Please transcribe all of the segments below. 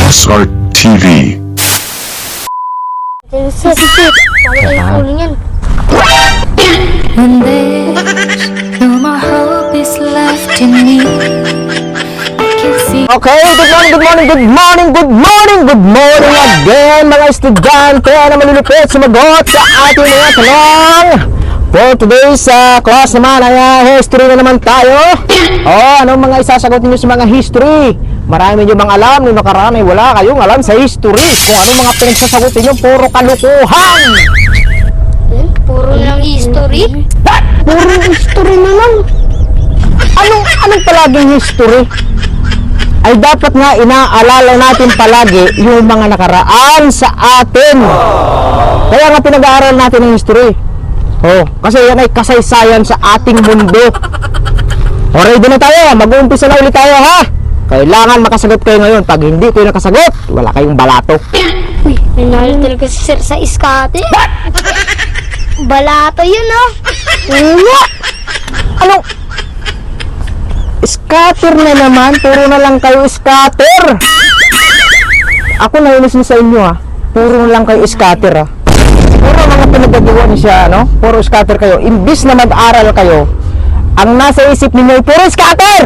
Art TV. Sir, tama yung ulo niyan. When there's no more hope is left in me, I can see. Okay, good morning again mga estudyante na malulupit sumagot sa ating mga tanong. For today's class naman ay history na naman tayo. Anong mga isasagot niyo sa mga history? Marami nyo bang alam? Nung nakaraan ay wala kayong alam sa history. Kung anong mga pinagsasagutin nyo, puro kalukuhan. Puro lang history. Puro history na lang. Anong palaging history? Ay dapat nga inaalala natin palagi yung mga nakaraan sa atin. Kaya nga pinag-aaral natin ang history. Kasi yan ay kasaysayan sa ating mundo. Ready na tayo, mag-uumpisa na ulit tayo ha. Kailangan makasagot kayo ngayon. Pag hindi kayo nakasagot, wala kayong balato. Uy, nanalo talaga si Sir sa iskate. Balato yun, oh. Anong? Scatter na naman. Puro na lang kayo scatter. Ako nainis na sa inyo ha. Puro na lang kayo scatter ha. Puro mga pinagagawa niyo siya, no? Puro scatter kayo. Imbis na mag-aral kayo, ang nasa isip ninyo ay puro scatter.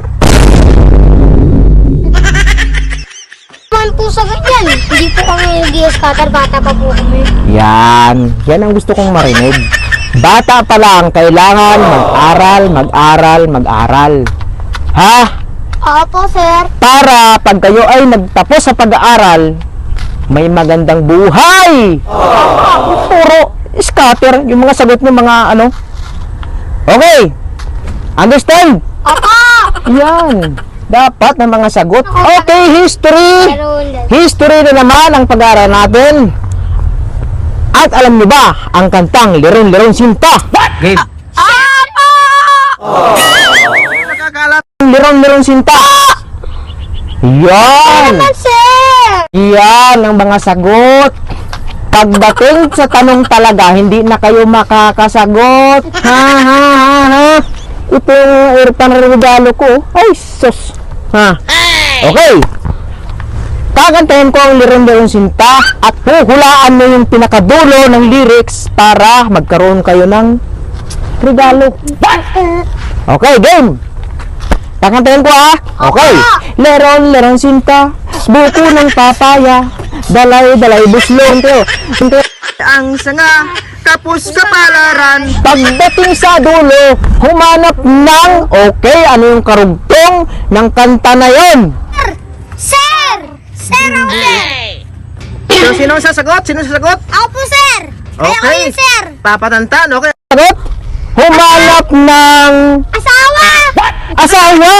Man po sa ganyan. Hindi po kami nag-i-scatter. Bata pa po kami. Yan ang gusto kong marinig. Bata pa lang, kailangan mag-aral. Ha? Opo, Sir. Para pag kayo ay nagtapos sa pag-aaral, may magandang buhay. Puro scatter yung mga sagot ng mga ano. Okay. Understand? Opo. Yan. Dapat ng mga sagot. Okay, history. History na naman ang pag-aaral natin. At alam niyo ba ang kantang Liron-Liron Sinta? Game. Liron-Liron Sinta. Yan. Sir. Yan ang mga sagot. Pagdating sa tanong talaga, hindi na kayo makakasagot. Ha. Ito yung airpan regalo ko. Ay, sus. Ha. Okay. Kakantahin ko ang Liron-Liron Sinta at huhulaan mo yung pinakadulo ng lyrics para magkaroon kayo ng regalo. Okay, game. Kakantahin ko ha. Okay. Liron-Liron Sinta, buko ng papaya, dalay-dalay buslong. Ang sanga, tapos kapalaran. Pagdating sa dulo, humanap ng okay, ano yung karugtong ng kanta na yon? Sir! Sir, ako, Sir! So, sino ang sasagot? Ako po, Sir! Ayaw ko yun, Sir! Papatantan, okay? Sagot? Humanap ng Asawa! asawa!